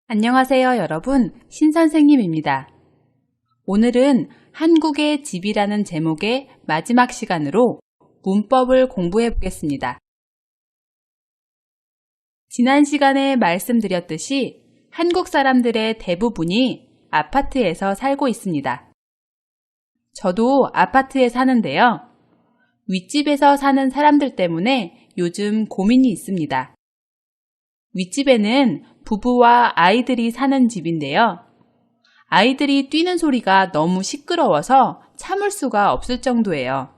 안녕하세요, 여러분. 신선생님입니다. 오늘은 한국의 집이라는 제목의 마지막 시간으로 문법을 공부해 보겠습니다. 지난 시간에 말씀드렸듯이 한국 사람들의 대부분이 아파트에서 살고 있습니다. 저도 아파트에 사는데요. 윗집에서 사는 사람들 때문에 요즘 고민이 있습니다. 윗집에는 부부와 아이들이 사는 집인데요. 아이들이 뛰는 소리가 너무 시끄러워서 참을 수가 없을 정도예요.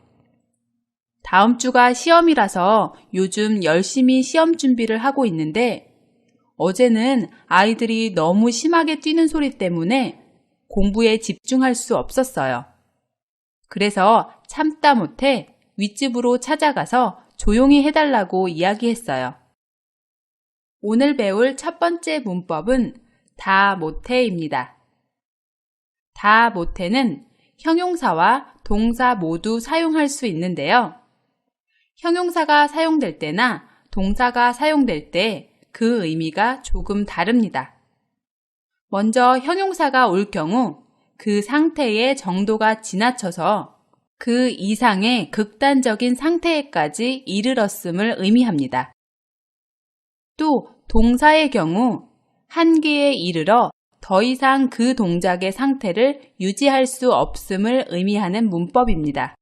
다음 주가 시험이라서 요즘 열심히 시험 준비를 하고 있는데 어제는 아이들이 너무 심하게 뛰는 소리 때문에 공부에 집중할 수 없었어요. 그래서 참다 못해 윗집으로 찾아가서 조용히 해달라고 이야기했어요. 오늘 배울 첫 번째 문법은 다 못해입니다. 다 못해는 형용사와 동사 모두 사용할 수 있는데요. 형용사가 사용될 때나 동사가 사용될 때 그 의미가 조금 다릅니다. 먼저 형용사가 올 경우 그 상태의 정도가 지나쳐서 그 이상의 극단적인 상태에까지 이르렀음을 의미합니다. 또 동사의 경우 한계에 이르러 더 이상 그 동작의 상태를 유지할 수 없음을 의미하는 문법입니다.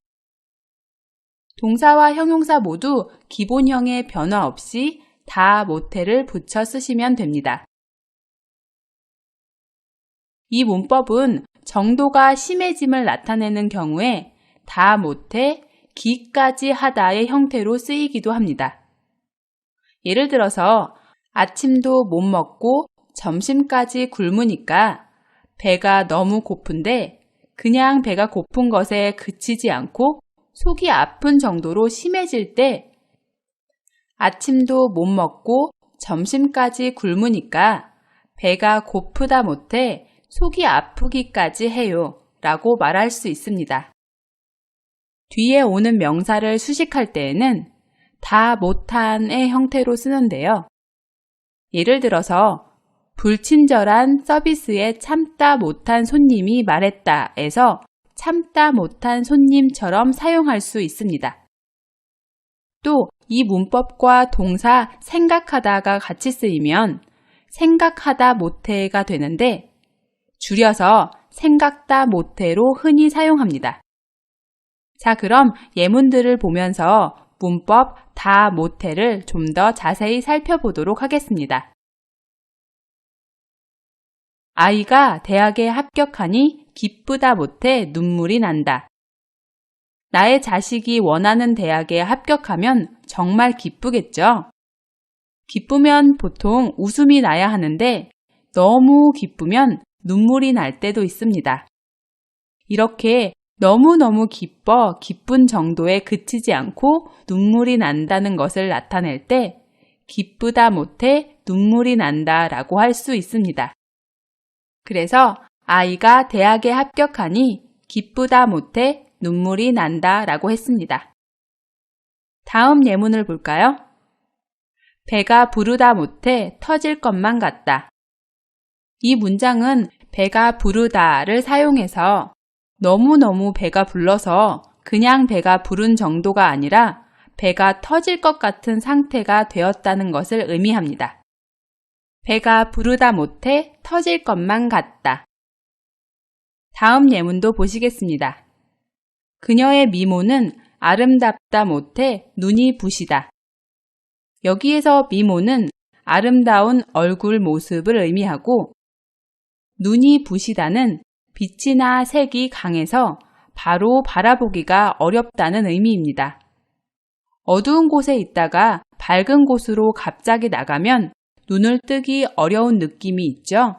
동사와 형용사 모두 기본형의 변화 없이 다 못해를 붙여 쓰시면 됩니다. 이 문법은 정도가 심해짐을 나타내는 경우에 다 못해 기까지 하다의 형태로 쓰이기도 합니다. 예를 들어서 아침도 못 먹고 점심까지 굶으니까 배가 너무 고픈데 그냥 배가 고픈 것에 그치지 않고 속이 아픈 정도로 심해질 때 아침도 못 먹고 점심까지 굶으니까 배가 고프다 못해 속이 아프기까지 해요 라고 말할 수 있습니다. 뒤에 오는 명사를 수식할 때에는 다 못한의 형태로 쓰는데요. 예를 들어서 불친절한 서비스에 참다 못한 손님이 말했다에서 참다 못한 손님처럼 사용할 수 있습니다. 또 이 문법과 동사 생각하다가 같이 쓰이면 생각하다 못해가 되는데 줄여서 생각다 못해로 흔히 사용합니다. 자, 그럼 예문들을 보면서 문법 다 못해를 좀 더 자세히 살펴보도록 하겠습니다. 아이가 대학에 합격하니 기쁘다 못해 눈물이 난다. 나의 자식이 원하는 대학에 합격하면 정말 기쁘겠죠? 기쁘면 보통 웃음이 나야 하는데 너무 기쁘면 눈물이 날 때도 있습니다. 이렇게 너무너무 기뻐 기쁜 정도에 그치지 않고 눈물이 난다는 것을 나타낼 때 기쁘다 못해 눈물이 난다 라고 할 수 있습니다. 그래서 아이가 대학에 합격하니 기쁘다 못해 눈물이 난다 라고 했습니다. 다음 예문을 볼까요? 배가 부르다 못해 터질 것만 같다. 이 문장은 배가 부르다를 사용해서 너무너무 배가 불러서 그냥 배가 부른 정도가 아니라 배가 터질 것 같은 상태가 되었다는 것을 의미합니다. 배가 부르다 못해 터질 것만 같다. 다음 예문도 보시겠습니다. 그녀의 미모는 아름답다 못해 눈이 부시다. 여기에서 미모는 아름다운 얼굴 모습을 의미하고 눈이 부시다는 빛이나 색이 강해서 바로 바라보기가 어렵다는 의미입니다. 어두운 곳에 있다가 밝은 곳으로 갑자기 나가면 눈을 뜨기 어려운 느낌이 있죠?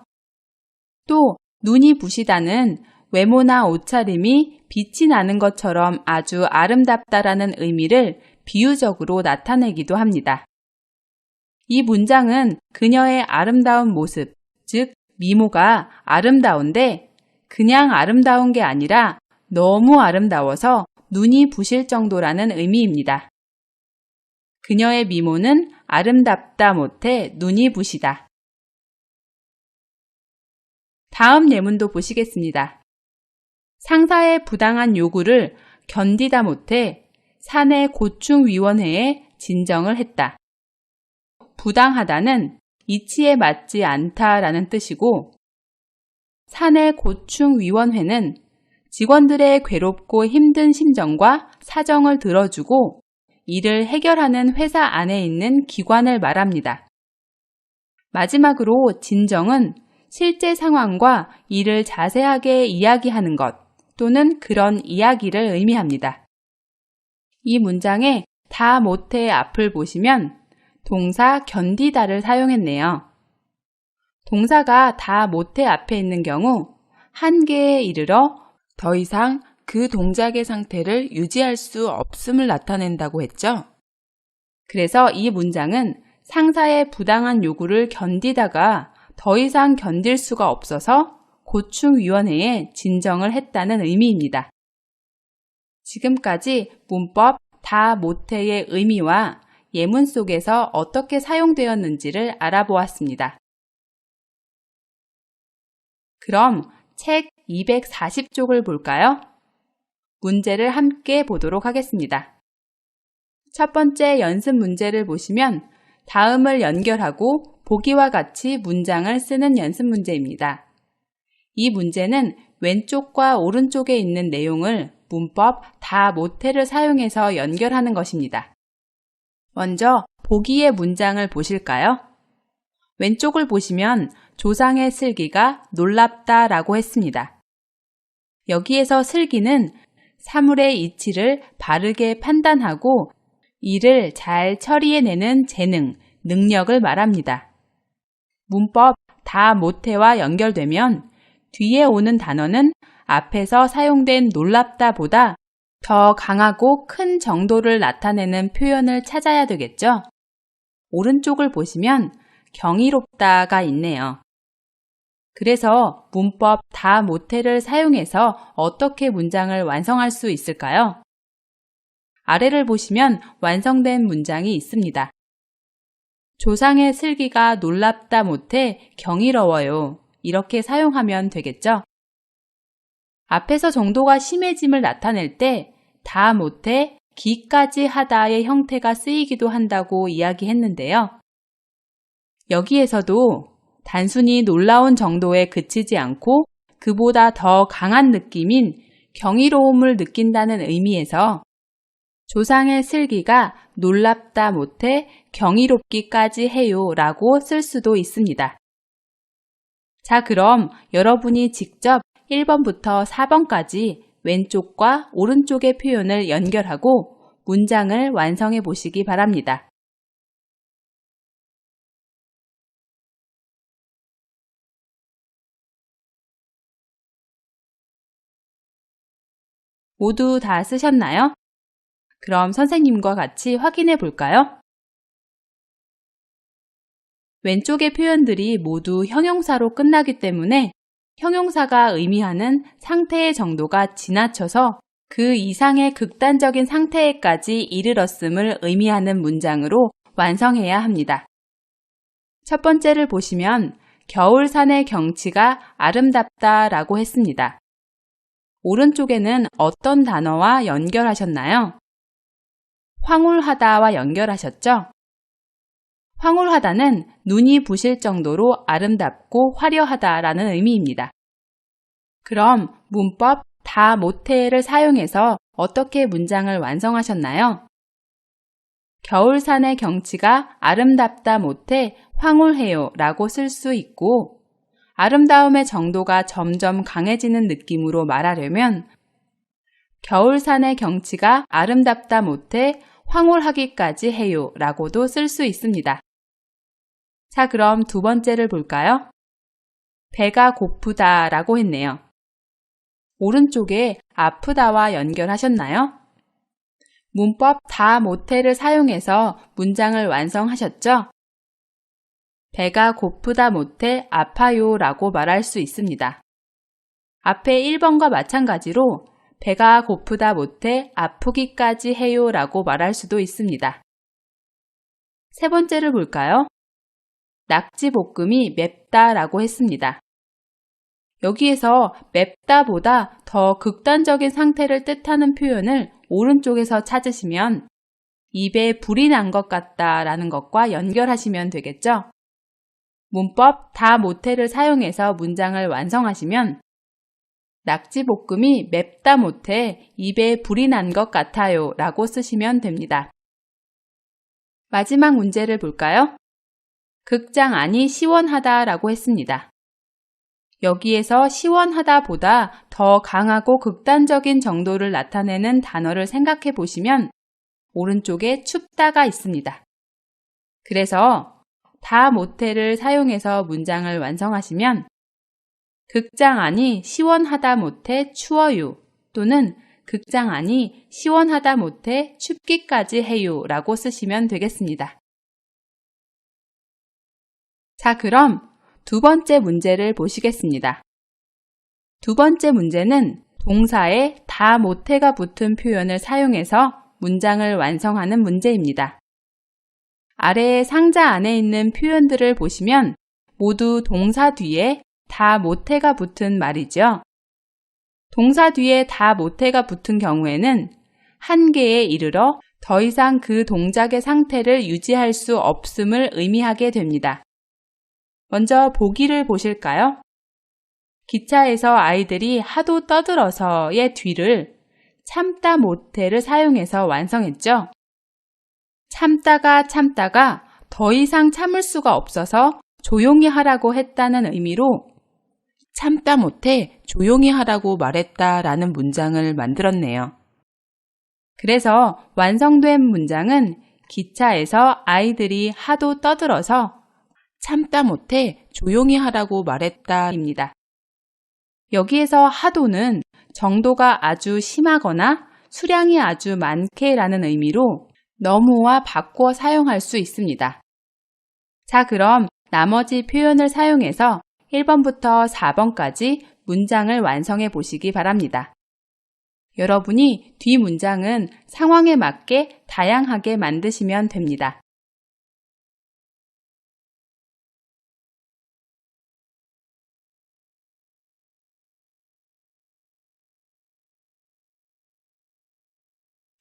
또 눈이 부시다는 외모나 옷차림이 빛이 나는 것처럼 아주 아름답다라는 의미를 비유적으로 나타내기도 합니다. 이 문장은 그녀의 아름다운 모습, 즉 미모가 아름다운데 그냥 아름다운 게 아니라 너무 아름다워서 눈이 부실 정도라는 의미입니다. 그녀의 미모는 아름답다 못해 눈이 부시다. 다음 예문도 보시겠습니다. 상사의 부당한 요구를 견디다 못해 사내 고충위원회에 진정을 했다. 부당하다는 이치에 맞지 않다라는 뜻이고, 사내 고충위원회는 직원들의 괴롭고 힘든 심정과 사정을 들어주고 이를 해결하는 회사 안에 있는 기관을 말합니다. 마지막으로 진정은 실제 상황과 이를 자세하게 이야기하는 것 또는 그런 이야기를 의미합니다. 이 문장에 다 못해 앞을 보시면 동사 견디다를 사용했네요. 동사가 다 못해 앞에 있는 경우 한계에 이르러 더 이상 그 동작의 상태를 유지할 수 없음을 나타낸다고 했죠. 그래서 이 문장은 상사의 부당한 요구를 견디다가 더 이상 견딜 수가 없어서 고충위원회에 진정을 했다는 의미입니다. 지금까지 문법 다 못해의 의미와 예문 속에서 어떻게 사용되었는지를 알아보았습니다. 그럼 책 240쪽을 볼까요? 문제를 함께 보도록 하겠습니다. 첫 번째 연습 문제를 보시면 다음을 연결하고 보기와 같이 문장을 쓰는 연습 문제입니다. 이 문제는 왼쪽과 오른쪽에 있는 내용을 문법 다 못해를 사용해서 연결하는 것입니다. 먼저 보기의 문장을 보실까요? 왼쪽을 보시면 조상의 슬기가 놀랍다 라고 했습니다. 여기에서 슬기는 사물의 이치를 바르게 판단하고 이를 잘 처리해내는 재능, 능력을 말합니다. 문법 다 못해와 연결되면 뒤에 오는 단어는 앞에서 사용된 놀랍다 보다 더 강하고 큰 정도를 나타내는 표현을 찾아야 되겠죠? 오른쪽을 보시면 경이롭다가 있네요. 그래서 문법 다 못해를 사용해서 어떻게 문장을 완성할 수 있을까요? 아래를 보시면 완성된 문장이 있습니다. 조상의 슬기가 놀랍다 못해 경이로워요. 이렇게 사용하면 되겠죠? 앞에서 정도가 심해짐을 나타낼 때 다 못해 기까지 하다의 형태가 쓰이기도 한다고 이야기했는데요. 여기에서도 단순히 놀라운 정도에 그치지 않고 그보다 더 강한 느낌인 경이로움을 느낀다는 의미에서 조상의 슬기가 놀랍다 못해 경이롭기까지 해요 라고 쓸 수도 있습니다. 자, 그럼 여러분이 직접 1번부터 4번까지 왼쪽과 오른쪽의 표현을 연결하고 문장을 완성해 보시기 바랍니다. 모두 다 쓰셨나요? 그럼 선생님과 같이 확인해 볼까요? 왼쪽의 표현들이 모두 형용사로 끝나기 때문에 형용사가 의미하는 상태의 정도가 지나쳐서 그 이상의 극단적인 상태에까지 이르렀음을 의미하는 문장으로 완성해야 합니다. 첫 번째를 보시면 겨울산의 경치가 아름답다 라고 했습니다. 오른쪽에는 어떤 단어와 연결하셨나요? 황홀하다와 연결하셨죠? 황홀하다는 눈이 부실 정도로 아름답고 화려하다라는 의미입니다. 그럼 문법 다 못해를 사용해서 어떻게 문장을 완성하셨나요? 겨울산의 경치가 아름답다 못해 황홀해요 라고 쓸 수 있고, 아름다움의 정도가 점점 강해지는 느낌으로 말하려면 겨울산의 경치가 아름답다 못해 황홀하기까지 해요 라고도 쓸 수 있습니다. 자, 그럼 두 번째를 볼까요? 배가 고프다 라고 했네요. 오른쪽에 아프다와 연결하셨나요? 문법 다 못해를 사용해서 문장을 완성하셨죠? 배가 고프다 못해 아파요 라고 말할 수 있습니다. 앞에 1번과 마찬가지로 배가 고프다 못해 아프기까지 해요 라고 말할 수도 있습니다. 세 번째를 볼까요? 낙지볶음이 맵다 라고 했습니다. 여기에서 맵다보다 더 극단적인 상태를 뜻하는 표현을 오른쪽에서 찾으시면 입에 불이 난 것 같다 라는 것과 연결하시면 되겠죠? 문법 다 못해를 사용해서 문장을 완성하시면 낙지볶음이 맵다 못해 입에 불이 난 것 같아요 라고 쓰시면 됩니다. 마지막 문제를 볼까요? 극장 안이 시원하다 라고 했습니다. 여기에서 시원하다 보다 더 강하고 극단적인 정도를 나타내는 단어를 생각해 보시면 오른쪽에 춥다가 있습니다. 그래서 다 못해를 사용해서 문장을 완성하시면 극장 안이 시원하다 못해 추워요 또는 극장 안이 시원하다 못해 춥기까지 해요 라고 쓰시면 되겠습니다. 자, 그럼 두 번째 문제를 보시겠습니다. 두 번째 문제는 동사에 다 못해가 붙은 표현을 사용해서 문장을 완성하는 문제입니다. 아래의 상자 안에 있는 표현들을 보시면 모두 동사 뒤에 다 못해가 붙은 말이죠. 동사 뒤에 다 못해가 붙은 경우에는 한계에 이르러 더 이상 그 동작의 상태를 유지할 수 없음을 의미하게 됩니다. 먼저 보기를 보실까요? 기차에서 아이들이 하도 떠들어서의 뒤를 참다 못해를 사용해서 완성했죠. 참다가 더 이상 참을 수가 없어서 조용히 하라고 했다는 의미로 참다 못해 조용히 하라고 말했다 라는 문장을 만들었네요. 그래서 완성된 문장은 기차에서 아이들이 하도 떠들어서 참다 못해 조용히 하라고 말했다입니다. 여기에서 하도는 정도가 아주 심하거나 수량이 아주 많게 라는 의미로 너무와 바꿔 사용할 수 있습니다. 자, 그럼 나머지 표현을 사용해서 1번부터 4번까지 문장을 완성해 보시기 바랍니다. 여러분이 뒤 문장은 상황에 맞게 다양하게 만드시면 됩니다.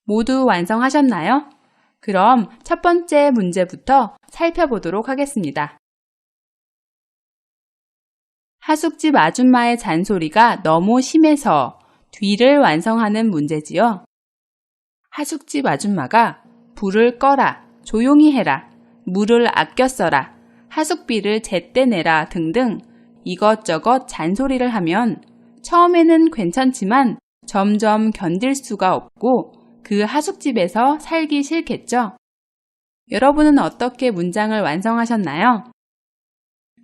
모두 완성하셨나요? 그럼 첫 번째 문제부터 살펴보도록 하겠습니다. 하숙집 아줌마의 잔소리가 너무 심해서 뒤를 완성하는 문제지요. 하숙집 아줌마가 불을 꺼라, 조용히 해라, 물을 아껴 써라, 하숙비를 제때 내라 등등 이것저것 잔소리를 하면 처음에는 괜찮지만 점점 견딜 수가 없고 그 하숙집에서 살기 싫겠죠? 여러분은 어떻게 문장을 완성하셨나요?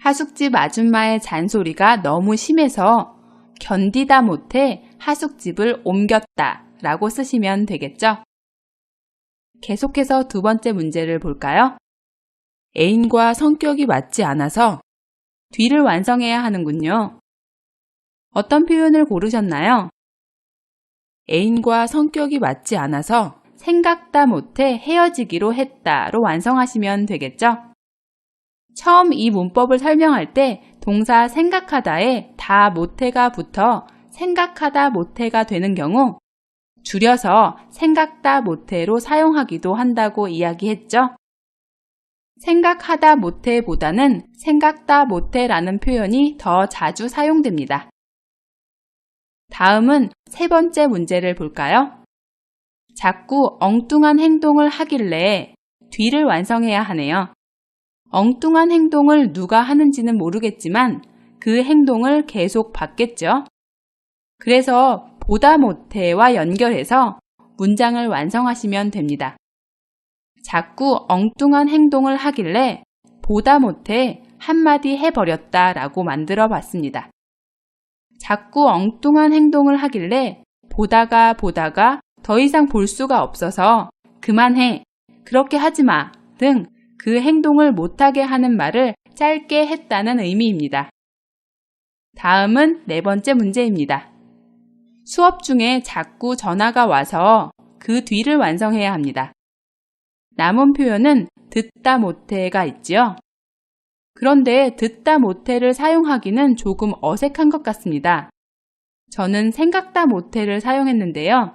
하숙집 아줌마의 잔소리가 너무 심해서 견디다 못해 하숙집을 옮겼다 라고 쓰시면 되겠죠? 계속해서 두 번째 문제를 볼까요? 애인과 성격이 맞지 않아서 뒤를 완성해야 하는군요. 어떤 표현을 고르셨나요? 애인과 성격이 맞지 않아서 생각다 못해 헤어지기로 했다로 완성하시면 되겠죠? 처음 이 문법을 설명할 때 동사 생각하다에 다 못해가 붙어 생각하다 못해가 되는 경우 줄여서 생각다 못해로 사용하기도 한다고 이야기했죠? 생각하다 못해보다는 생각다 못해라는 표현이 더 자주 사용됩니다. 다음은 세 번째 문제를 볼까요? 자꾸 엉뚱한 행동을 하길래 뒤를 완성해야 하네요. 엉뚱한 행동을 누가 하는지는 모르겠지만 그 행동을 계속 받겠죠. 그래서 보다 못해와 연결해서 문장을 완성하시면 됩니다. 자꾸 엉뚱한 행동을 하길래 보다 못해 한마디 해버렸다 라고 만들어 봤습니다. 자꾸 엉뚱한 행동을 하길래 보다가 더 이상 볼 수가 없어서 그만해, 그렇게 하지 마 등 그 행동을 못하게 하는 말을 짧게 했다는 의미입니다. 다음은 네 번째 문제입니다. 수업 중에 자꾸 전화가 와서 그 뒤를 완성해야 합니다. 남은 표현은 듣다 못해가 있지요. 그런데 듣다 못해를 사용하기는 조금 어색한 것 같습니다. 저는 생각다 못해를 사용했는데요.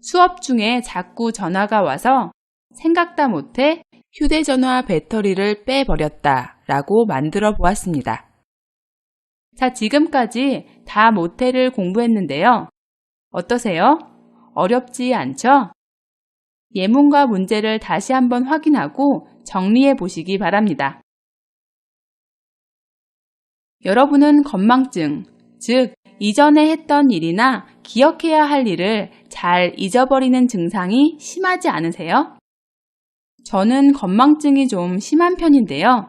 수업 중에 자꾸 전화가 와서 생각다 못해 휴대전화 배터리를 빼버렸다 라고 만들어 보았습니다. 자, 지금까지 다 못해를 공부했는데요. 어떠세요? 어렵지 않죠? 예문과 문제를 다시 한번 확인하고 정리해 보시기 바랍니다. 여러분은 건망증, 즉 이전에 했던 일이나 기억해야 할 일을 잘 잊어버리는 증상이 심하지 않으세요? 저는 건망증이 좀 심한 편인데요.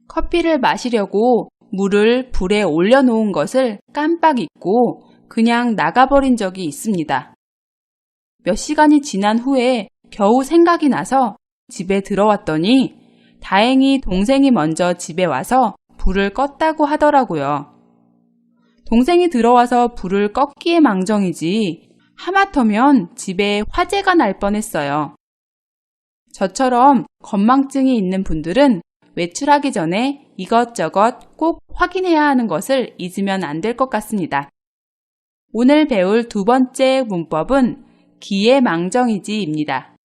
커피를 마시려고 물을 불에 올려놓은 것을 깜빡 잊고 그냥 나가버린 적이 있습니다. 몇 시간이 지난 후에 겨우 생각이 나서 집에 들어왔더니 다행히 동생이 먼저 집에 와서 불을 껐다고 하더라고요. 동생이 들어와서 불을 껐기에 망정이지 하마터면 집에 화재가 날 뻔했어요. 저처럼 건망증이 있는 분들은 외출하기 전에 이것저것 꼭 확인해야 하는 것을 잊으면 안 될 것 같습니다. 오늘 배울 두 번째 문법은 기예망정이지입니다.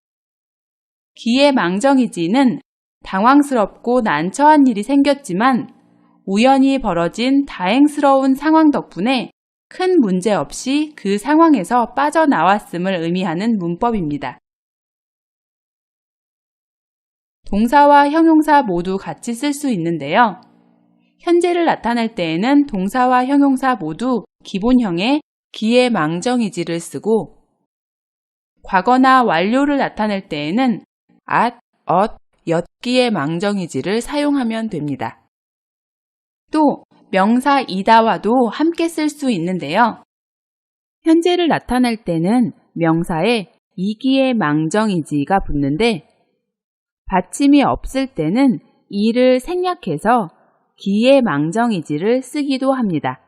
기예망정이지는 당황스럽고 난처한 일이 생겼지만 우연히 벌어진 다행스러운 상황 덕분에 큰 문제 없이 그 상황에서 빠져나왔음을 의미하는 문법입니다. 동사와 형용사 모두 같이 쓸 수 있는데요. 현재를 나타낼 때에는 동사와 형용사 모두 기본형의 기예망정이지를 쓰고 과거나 완료를 나타낼 때에는 at, at, 엿기예망정이지를 사용하면 됩니다. 또 명사 이다와도 함께 쓸 수 있는데요. 현재를 나타낼 때는 명사에 이기예망정이지가 붙는데 받침이 없을 때는 이를 생략해서 기예망정이지를 쓰기도 합니다.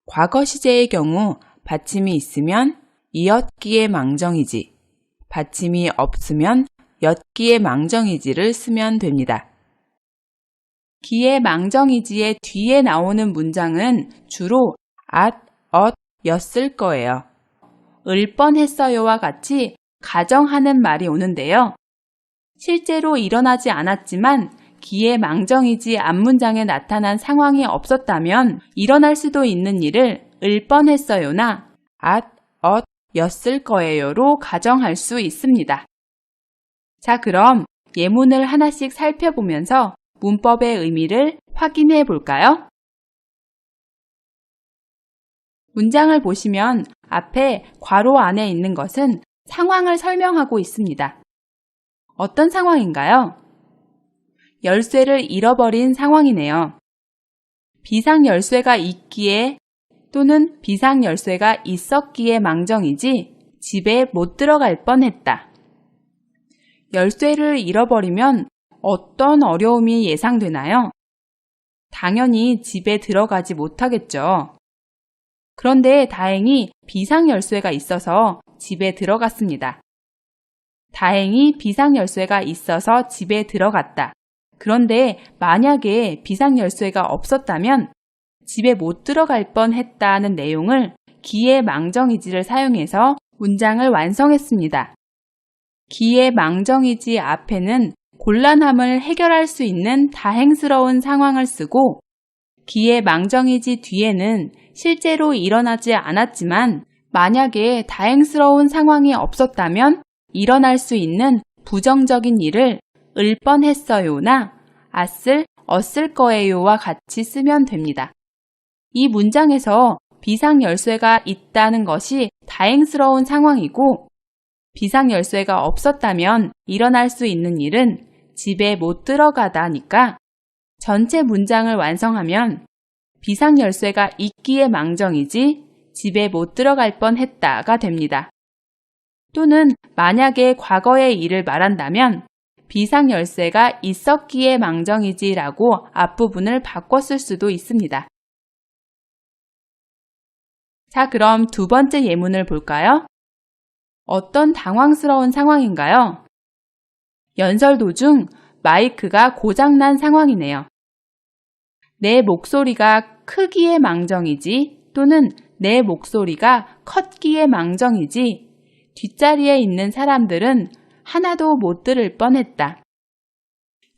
과거 시제의 경우 받침이 있으면 이엇기예망정이지, 받침이 없으면 엿기예망정이지를 쓰면 됩니다. 기예망정이지의 뒤에 나오는 문장은 주로 at, at, 였을 거예요. 을 뻔했어요와 같이 가정하는 말이 오는데요. 실제로 일어나지 않았지만 기예망정이지 앞문장에 나타난 상황이 없었다면 일어날 수도 있는 일을 을 뻔했어요나 at, at, 였을 거예요로 가정할 수 있습니다. 자, 그럼 예문을 하나씩 살펴보면서 문법의 의미를 확인해 볼까요? 문장을 보시면 앞에 괄호 안에 있는 것은 상황을 설명하고 있습니다. 어떤 상황인가요? 열쇠를 잃어버린 상황이네요. 비상열쇠가 있기에 또는 비상열쇠가 있었기에 망정이지 집에 못 들어갈 뻔했다. 열쇠를 잃어버리면 어떤 어려움이 예상되나요? 당연히 집에 들어가지 못하겠죠. 그런데 다행히 비상열쇠가 있어서 집에 들어갔습니다. 다행히 비상열쇠가 있어서 집에 들어갔다. 그런데 만약에 비상열쇠가 없었다면 집에 못 들어갈 뻔했다는 내용을 기예망정이지를 사용해서 문장을 완성했습니다. 기예망정이지 앞에는 곤란함을 해결할 수 있는 다행스러운 상황을 쓰고 기예망정이지 뒤에는 실제로 일어나지 않았지만 만약에 다행스러운 상황이 없었다면 일어날 수 있는 부정적인 일을 을 뻔했어요나 앗을, 었을 거예요와 같이 쓰면 됩니다. 이 문장에서 비상열쇠가 있다는 것이 다행스러운 상황이고 비상열쇠가 없었다면 일어날 수 있는 일은 집에 못 들어가다니까 전체 문장을 완성하면 비상열쇠가 있기에 망정이지 집에 못 들어갈 뻔했다가 됩니다. 또는 만약에 과거의 일을 말한다면 비상열쇠가 있었기에 망정이지라고 앞부분을 바꿔 쓸 수도 있습니다. 자, 그럼 두 번째 예문을 볼까요? 어떤 당황스러운 상황인가요? 연설 도중 마이크가 고장난 상황이네요. 내 목소리가 크기에 망정이지 또는 내 목소리가 컸기에 망정이지 뒷자리에 있는 사람들은 하나도 못 들을 뻔했다.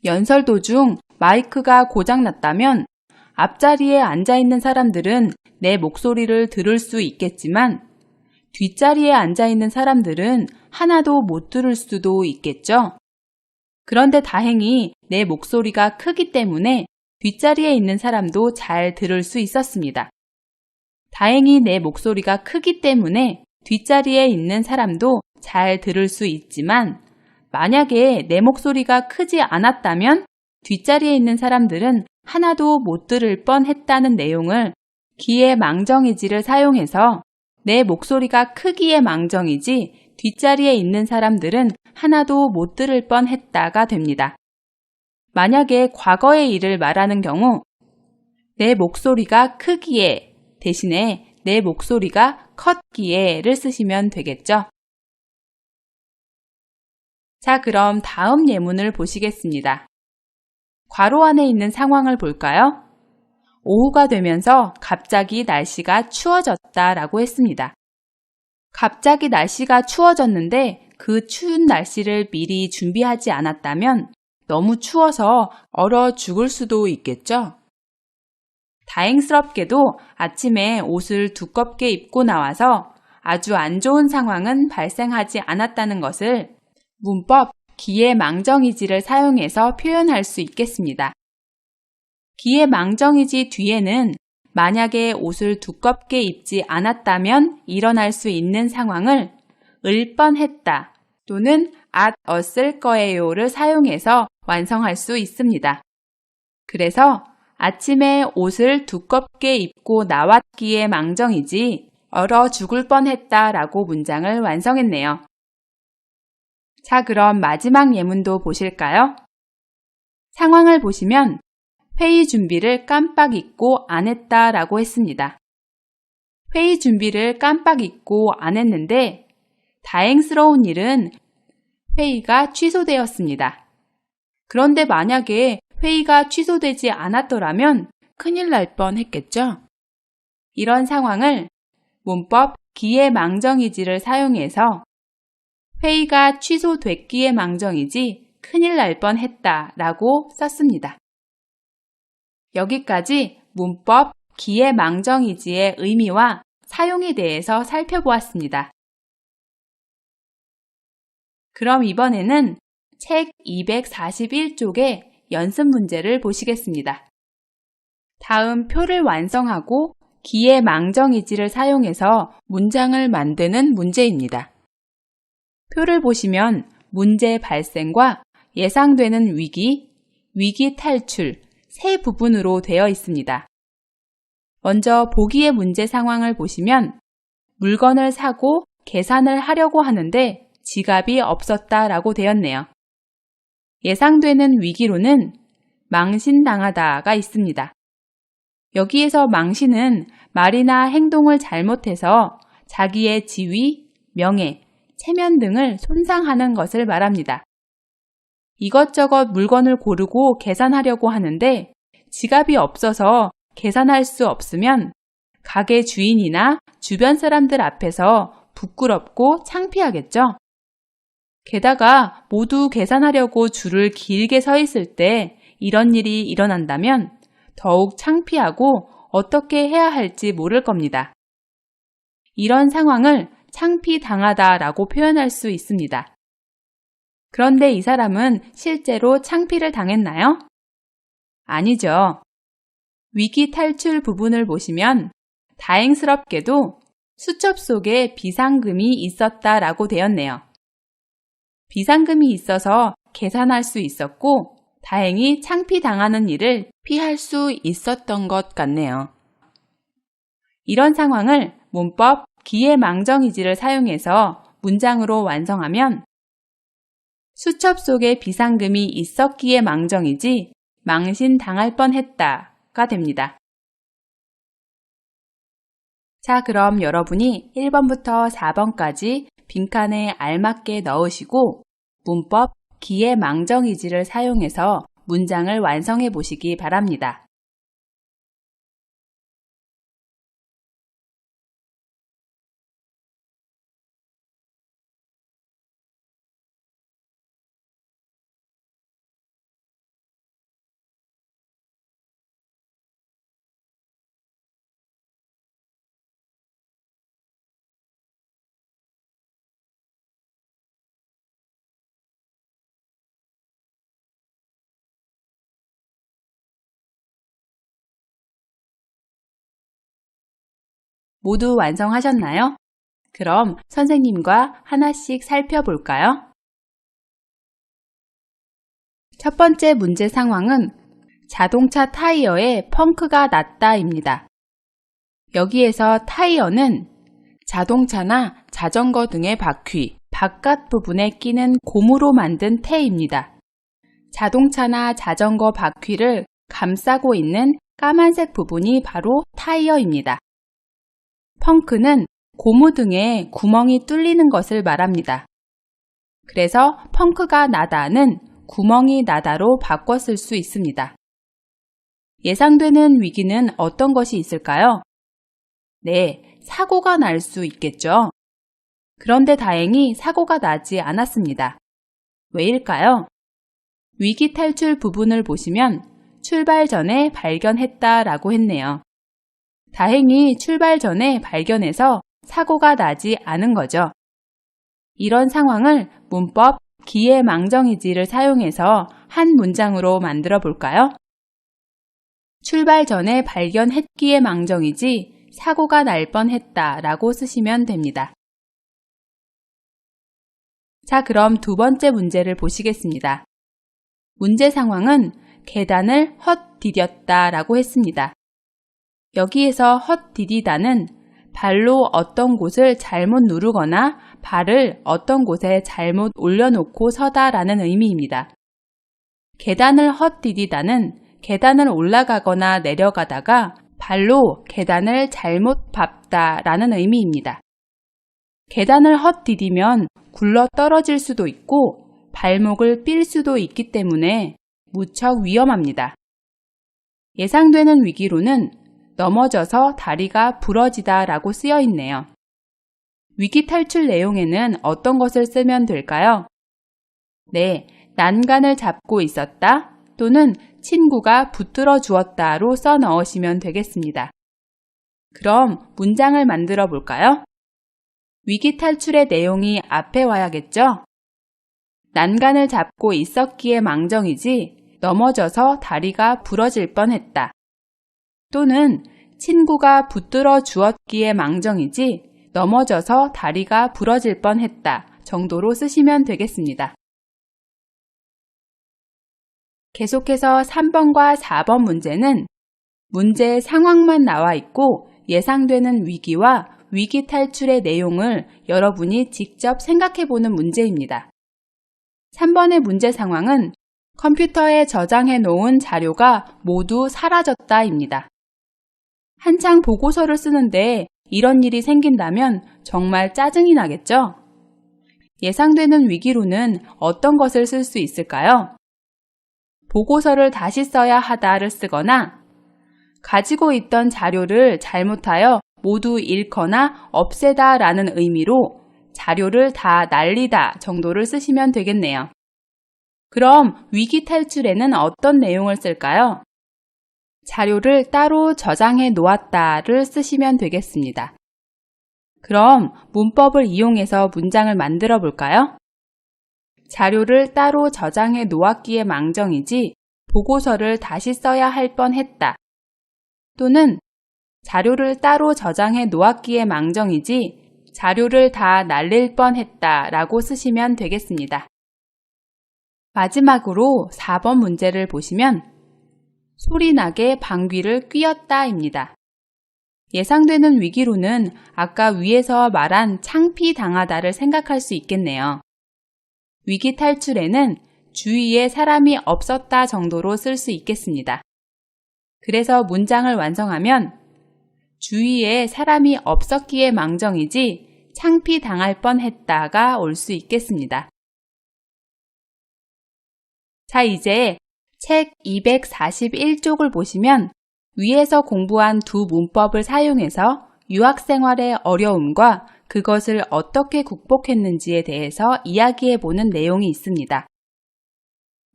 연설 도중 마이크가 고장났다면 앞자리에 앉아있는 사람들은 내 목소리를 들을 수 있겠지만 뒷자리에 앉아있는 사람들은 하나도 못 들을 수도 있겠죠. 그런데 다행히 내 목소리가 크기 때문에 뒷자리에 있는 사람도 잘 들을 수 있었습니다. 다행히 내 목소리가 크기 때문에 뒷자리에 있는 사람도 잘 들을 수 있지만 만약에 내 목소리가 크지 않았다면 뒷자리에 있는 사람들은 하나도 못 들을 뻔했다는 내용을 기의 망정이지를 사용해서 내 목소리가 크기에 망정이지 뒷자리에 있는 사람들은 하나도 못 들을 뻔했다가 됩니다. 만약에 과거의 일을 말하는 경우 내 목소리가 크기에 대신에 내 목소리가 컸기에를 쓰시면 되겠죠. 자, 그럼 다음 예문을 보시겠습니다. 괄호 안에 있는 상황을 볼까요? 오후가 되면서 갑자기 날씨가 추워졌다라고 했습니다. 갑자기 날씨가 추워졌는데 그 추운 날씨를 미리 준비하지 않았다면 너무 추워서 얼어 죽을 수도 있겠죠? 다행스럽게도 아침에 옷을 두껍게 입고 나와서 아주 안 좋은 상황은 발생하지 않았다는 것을 문법 기의 망정이지를 사용해서 표현할 수 있겠습니다. 기의 망정이지 뒤에는 만약에 옷을 두껍게 입지 않았다면 일어날 수 있는 상황을 을 뻔했다 또는 앗었을 거예요를 사용해서 완성할 수 있습니다. 그래서 아침에 옷을 두껍게 입고 나왔기에 망정이지 얼어 죽을 뻔했다 라고 문장을 완성했네요. 자, 그럼 마지막 예문도 보실까요? 상황을 보시면 회의 준비를 깜빡 잊고 안 했다 라고 했습니다. 회의 준비를 깜빡 잊고 안 했는데 다행스러운 일은 회의가 취소되었습니다. 그런데 만약에 회의가 취소되지 않았더라면 큰일 날 뻔했겠죠? 이런 상황을 문법 기의 망정이지를 사용해서 회의가 취소됐기에 망정이지 큰일 날 뻔했다 라고 썼습니다. 여기까지 문법 기의 망정이지의 의미와 사용에 대해서 살펴보았습니다. 그럼 이번에는 책 241쪽의 연습 문제를 보시겠습니다. 다음 표를 완성하고 기의 망정이지를 사용해서 문장을 만드는 문제입니다. 표를 보시면 문제 발생과 예상되는 위기, 위기 탈출 세 부분으로 되어 있습니다. 먼저 보기의 문제 상황을 보시면 물건을 사고 계산을 하려고 하는데 지갑이 없었다라고 되었네요. 예상되는 위기로는 망신당하다가 있습니다. 여기에서 망신은 말이나 행동을 잘못해서 자기의 지위, 명예, 체면 등을 손상하는 것을 말합니다. 이것저것 물건을 고르고 계산하려고 하는데 지갑이 없어서 계산할 수 없으면 가게 주인이나 주변 사람들 앞에서 부끄럽고 창피하겠죠? 게다가 모두 계산하려고 줄을 길게 서 있을 때 이런 일이 일어난다면 더욱 창피하고 어떻게 해야 할지 모를 겁니다. 이런 상황을 창피당하다라고 표현할 수 있습니다. 그런데 이 사람은 실제로 창피를 당했나요? 아니죠. 위기 탈출 부분을 보시면 다행스럽게도 수첩 속에 비상금이 있었다라고 되었네요. 비상금이 있어서 계산할 수 있었고 다행히 창피당하는 일을 피할 수 있었던 것 같네요. 이런 상황을 문법 기의 망정이지를 사용해서 문장으로 완성하면 수첩 속에 비상금이 있었기에 망정이지 망신당할 뻔했다가 됩니다. 자, 그럼 여러분이 1번부터 4번까지 빈칸에 알맞게 넣으시고 문법 기회망정이지를 사용해서 문장을 완성해 보시기 바랍니다. 모두 완성하셨나요? 그럼 선생님과 하나씩 살펴볼까요? 첫 번째 문제 상황은 자동차 타이어에 펑크가 났다입니다. 여기에서 타이어는 자동차나 자전거 등의 바퀴, 바깥 부분에 끼는 고무로 만든 테입니다. 자동차나 자전거 바퀴를 감싸고 있는 까만색 부분이 바로 타이어입니다. 펑크는 고무 등에 구멍이 뚫리는 것을 말합니다. 그래서 펑크가 나다는 구멍이 나다로 바꿔 쓸 수 있습니다. 예상되는 위기는 어떤 것이 있을까요? 네, 사고가 날 수 있겠죠. 그런데 다행히 사고가 나지 않았습니다. 왜일까요? 위기 탈출 부분을 보시면 출발 전에 발견했다라고 했네요. 다행히 출발 전에 발견해서 사고가 나지 않은 거죠. 이런 상황을 문법 기회망정이지를 사용해서 한 문장으로 만들어 볼까요? 출발 전에 발견했기에 망정이지 사고가 날 뻔했다 라고 쓰시면 됩니다. 자, 그럼 두 번째 문제를 보시겠습니다. 문제 상황은 계단을 헛디뎠다 라고 했습니다. 여기에서 헛디디다는 발로 어떤 곳을 잘못 누르거나 발을 어떤 곳에 잘못 올려놓고 서다라는 의미입니다. 계단을 헛디디다는 계단을 올라가거나 내려가다가 발로 계단을 잘못 밟다라는 의미입니다. 계단을 헛디디면 굴러 떨어질 수도 있고 발목을 삘 수도 있기 때문에 무척 위험합니다. 예상되는 위기로는 넘어져서 다리가 부러지다 라고 쓰여 있네요. 위기 탈출 내용에는 어떤 것을 쓰면 될까요? 네, 난간을 잡고 있었다 또는 친구가 붙들어 주었다로 써 넣으시면 되겠습니다. 그럼 문장을 만들어 볼까요? 위기 탈출의 내용이 앞에 와야겠죠? 난간을 잡고 있었기에 망정이지 넘어져서 다리가 부러질 뻔했다. 또는 친구가 붙들어 주었기에 망정이지 넘어져서 다리가 부러질 뻔했다 정도로 쓰시면 되겠습니다. 계속해서 3번과 4번 문제는 문제 상황만 나와 있고 예상되는 위기와 위기 탈출의 내용을 여러분이 직접 생각해 보는 문제입니다. 3번의 문제 상황은 컴퓨터에 저장해 놓은 자료가 모두 사라졌다입니다. 한창 보고서를 쓰는데 이런 일이 생긴다면 정말 짜증이 나겠죠? 예상되는 위기로는 어떤 것을 쓸 수 있을까요? 보고서를 다시 써야 하다를 쓰거나 가지고 있던 자료를 잘못하여 모두 잃거나 없애다 라는 의미로 자료를 다 날리다 정도를 쓰시면 되겠네요. 그럼 위기 탈출에는 어떤 내용을 쓸까요? 자료를 따로 저장해 놓았다를 쓰시면 되겠습니다. 그럼 문법을 이용해서 문장을 만들어 볼까요? 자료를 따로 저장해 놓았기에 망정이지 보고서를 다시 써야 할 뻔했다. 또는 자료를 따로 저장해 놓았기에 망정이지 자료를 다 날릴 뻔했다 라고 쓰시면 되겠습니다. 마지막으로 4번 문제를 보시면 소리나게 방귀를 뀌었다입니다. 예상되는 위기로는 아까 위에서 말한 창피당하다를 생각할 수 있겠네요. 위기 탈출에는 주위에 사람이 없었다 정도로 쓸 수 있겠습니다. 그래서 문장을 완성하면 주위에 사람이 없었기에 망정이지 창피당할 뻔했다가 올 수 있겠습니다. 자, 이제 책 241쪽을 보시면 위에서 공부한 두 문법을 사용해서 유학생활의 어려움과 그것을 어떻게 극복했는지에 대해서 이야기해보는 내용이 있습니다.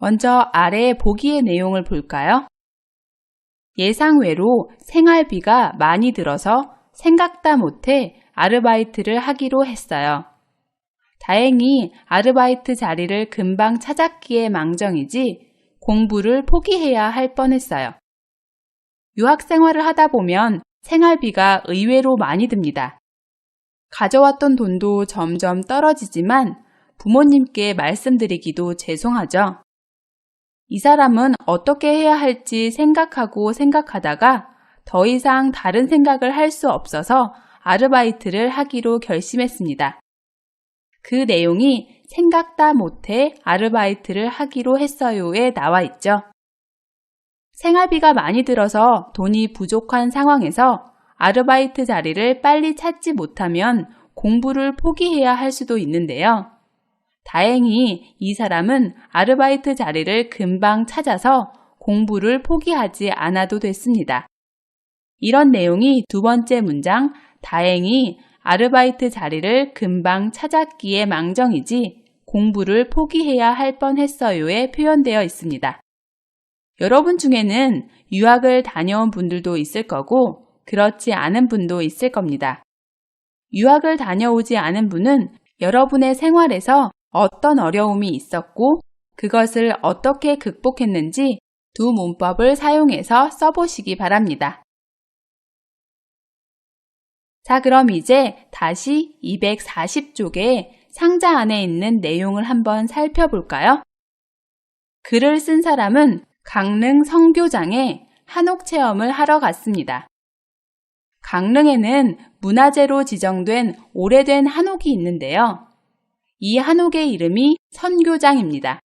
먼저 아래 보기의 내용을 볼까요? 예상외로 생활비가 많이 들어서 생각다 못해 아르바이트를 하기로 했어요. 다행히 아르바이트 자리를 금방 찾았기에 망정이지 공부를 포기해야 할 뻔했어요. 유학 생활을 하다 보면 생활비가 의외로 많이 듭니다. 가져왔던 돈도 점점 떨어지지만 부모님께 말씀드리기도 죄송하죠. 이 사람은 어떻게 해야 할지 생각하다가 더 이상 다른 생각을 할 수 없어서 아르바이트를 하기로 결심했습니다. 그 내용이 생각다 못해 아르바이트를 하기로 했어요에 나와 있죠. 생활비가 많이 들어서 돈이 부족한 상황에서 아르바이트 자리를 빨리 찾지 못하면 공부를 포기해야 할 수도 있는데요. 다행히 이 사람은 아르바이트 자리를 금방 찾아서 공부를 포기하지 않아도 됐습니다. 이런 내용이 두 번째 문장, 다행히 아르바이트 자리를 금방 찾았기에 망정이지 공부를 포기해야 할 뻔했어요에 표현되어 있습니다. 여러분 중에는 유학을 다녀온 분들도 있을 거고 그렇지 않은 분도 있을 겁니다. 유학을 다녀오지 않은 분은 여러분의 생활에서 어떤 어려움이 있었고 그것을 어떻게 극복했는지 두 문법을 사용해서 써보시기 바랍니다. 자, 그럼 이제 다시 240쪽의 상자 안에 있는 내용을 한번 살펴볼까요? 글을 쓴 사람은 강릉 성교장에 한옥 체험을 하러 갔습니다. 강릉에는 문화재로 지정된 오래된 한옥이 있는데요. 이 한옥의 이름이 선교장입니다.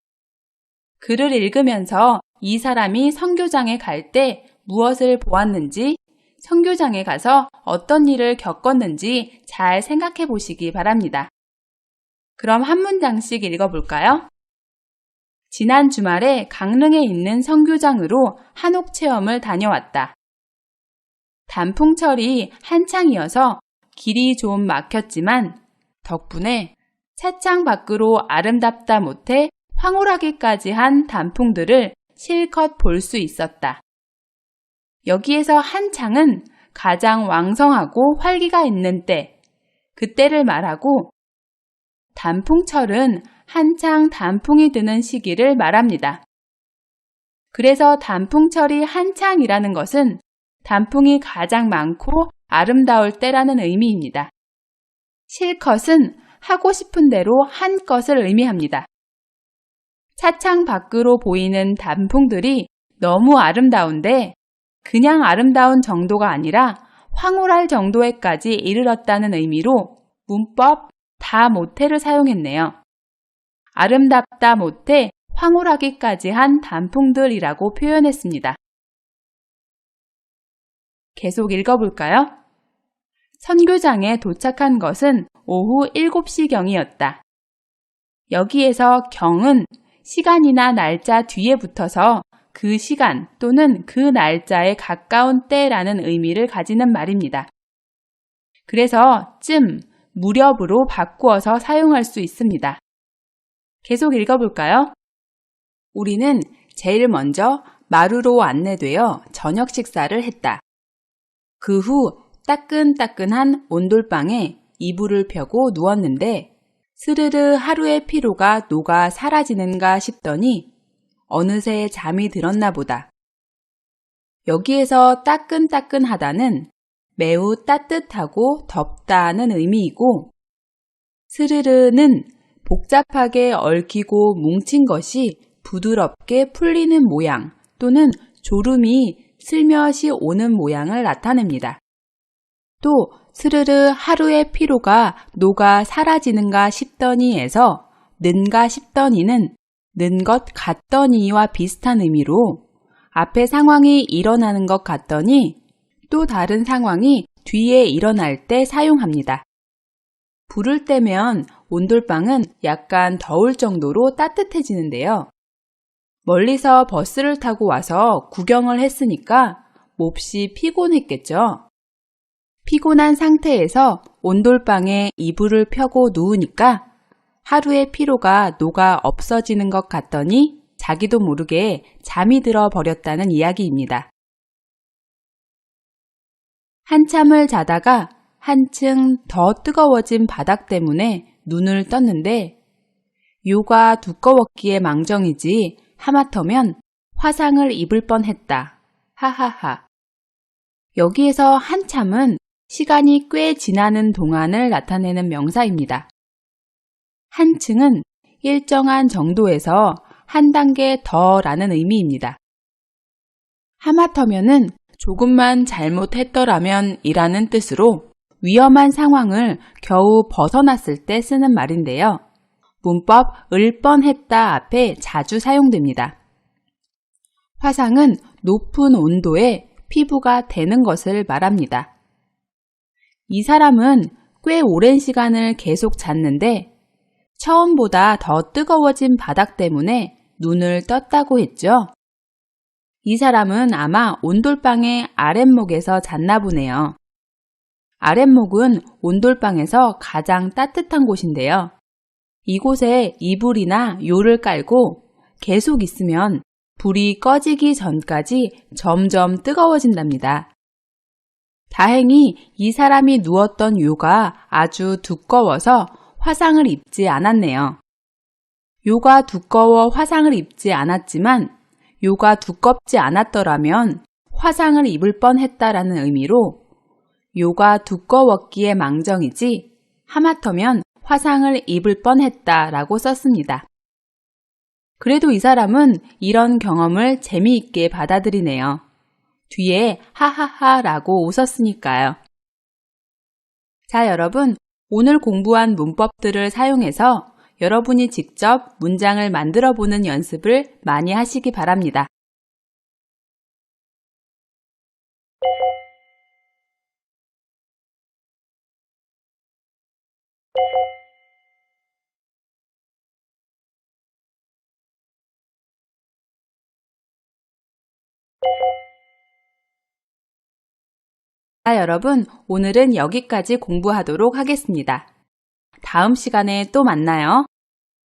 글을 읽으면서 이 사람이 선교장에 갈 때 무엇을 보았는지, 선교장에 가서 어떤 일을 겪었는지 잘 생각해 보시기 바랍니다. 그럼 한 문장씩 읽어볼까요? 지난 주말에 강릉에 있는 선교장으로 한옥 체험을 다녀왔다. 단풍철이 한창이어서 길이 좀 막혔지만 덕분에 차창 밖으로 아름답다 못해 황홀하기까지 한 단풍들을 실컷 볼 수 있었다. 여기에서 한창은 가장 왕성하고 활기가 있는 때, 그때를 말하고 단풍철은 한창 단풍이 드는 시기를 말합니다. 그래서 단풍철이 한창이라는 것은 단풍이 가장 많고 아름다울 때라는 의미입니다. 실컷은 하고 싶은 대로 한 것을 의미합니다. 차창 밖으로 보이는 단풍들이 너무 아름다운데 그냥 아름다운 정도가 아니라 황홀할 정도에까지 이르렀다는 의미로 문법 다 못해를 사용했네요. 아름답다 못해 황홀하기까지 한 단풍들이라고 표현했습니다. 계속 읽어볼까요? 선교장에 도착한 것은 오후 7시경이었다. 여기에서 경은 시간이나 날짜 뒤에 붙어서 그 시간 또는 그 날짜에 가까운 때라는 의미를 가지는 말입니다. 그래서 무렵으로 바꾸어서 사용할 수 있습니다. 계속 읽어볼까요? 우리는 제일 먼저 마루로 안내되어 저녁 식사를 했다. 그 후 따끈따끈한 온돌방에 이불을 펴고 누웠는데 스르르 하루의 피로가 녹아 사라지는가 싶더니 어느새 잠이 들었나 보다. 여기에서 따끈따끈하다는 매우 따뜻하고 덥다는 의미이고 스르르는 복잡하게 얽히고 뭉친 것이 부드럽게 풀리는 모양 또는 졸음이 슬며시 오는 모양을 나타냅니다. 또 스르르 하루의 피로가 녹아 사라지는가 싶더니에서 는가 싶더니는 는 것 같더니와 비슷한 의미로 앞에 상황이 일어나는 것 같더니 또 다른 상황이 뒤에 일어날 때 사용합니다. 불을 떼면 온돌방은 약간 더울 정도로 따뜻해지는데요. 멀리서 버스를 타고 와서 구경을 했으니까 몹시 피곤했겠죠. 피곤한 상태에서 온돌방에 이불을 펴고 누우니까 하루의 피로가 녹아 없어지는 것 같더니 자기도 모르게 잠이 들어 버렸다는 이야기입니다. 한참을 자다가 한층 더 뜨거워진 바닥 때문에 눈을 떴는데 묘가 두꺼웠기에 망정이지 하마터면 화상을 입을 뻔했다. 하하하. 여기에서 한참은 시간이 꽤 지나는 동안을 나타내는 명사입니다. 한층은 일정한 정도에서 한 단계 더라는 의미입니다. 하마터면은 조금만 잘못했더라면 이라는 뜻으로 위험한 상황을 겨우 벗어났을 때 쓰는 말인데요. 문법 을 뻔했다 앞에 자주 사용됩니다. 화상은 높은 온도에 피부가 되는 것을 말합니다. 이 사람은 꽤 오랜 시간을 계속 잤는데 처음보다 더 뜨거워진 바닥 때문에 눈을 떴다고 했죠. 이 사람은 아마 온돌방의 아랫목에서 잤나 보네요. 아랫목은 온돌방에서 가장 따뜻한 곳인데요. 이곳에 이불이나 요를 깔고 계속 있으면 불이 꺼지기 전까지 점점 뜨거워진답니다. 다행히 이 사람이 누웠던 요가 아주 두꺼워서 화상을 입지 않았네요. 요가 두꺼워 화상을 입지 않았지만 요가 두껍지 않았더라면 화상을 입을 뻔했다라는 의미로 요가 두꺼웠기에 망정이지 하마터면 화상을 입을 뻔했다라고 썼습니다. 그래도 이 사람은 이런 경험을 재미있게 받아들이네요. 뒤에 하하하라고 웃었으니까요. 자, 여러분, 오늘 공부한 문법들을 사용해서 여러분이 직접 문장을 만들어 보는 연습을 많이 하시기 바랍니다. 자, 여러분, 오늘은 여기까지 공부하도록 하겠습니다. 다음 시간에 또 만나요.